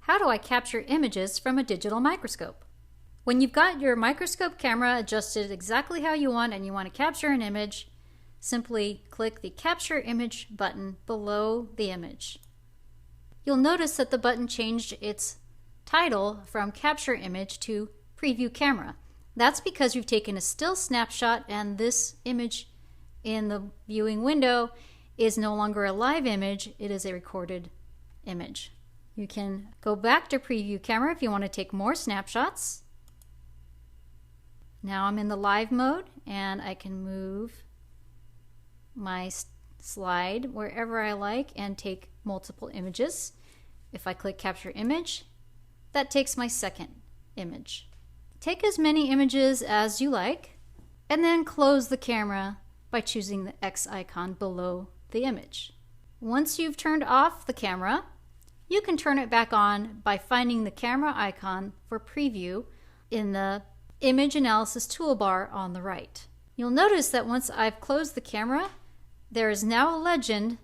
how do I capture images from a digital microscope? When you've got your microscope camera adjusted exactly how you want and you want to capture an image, simply click the Capture Image button below the image. You'll notice that the button changed its title from Capture Image to Preview Camera. That's because you've taken a still snapshot and this image in the viewing window is no longer a live image, it is a recorded image. You can go back to Preview Camera if you want to take more snapshots. Now I'm in the live mode and I can move my slide wherever I like and take multiple images. If I click Capture Image, that takes my second image. Take as many images as you like and then close the camera by choosing the X icon below the image. Once you've turned off the camera, you can turn it back on by finding the camera icon for preview in the Image Analysis toolbar on the right. You'll notice that once I've closed the camera, there is now a legend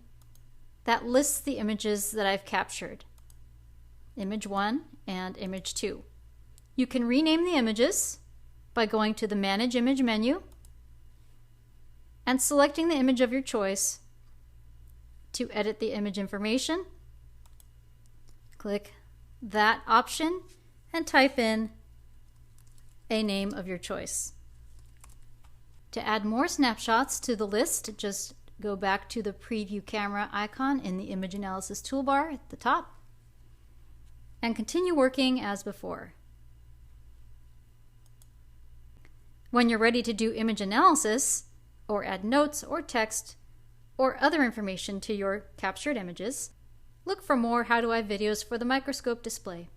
that lists the images that I've captured. Image 1 and Image 2. You can rename the images by going to the Manage Image menu and selecting the image of your choice. To edit the image information, click that option and type in a name of your choice. To add more snapshots to the list, just go back to the Preview Camera icon in the Image Analysis toolbar at the top and continue working as before. When you're ready to do image analysis or add notes or text or other information to your captured images, look for more How Do I videos for the Microscope display.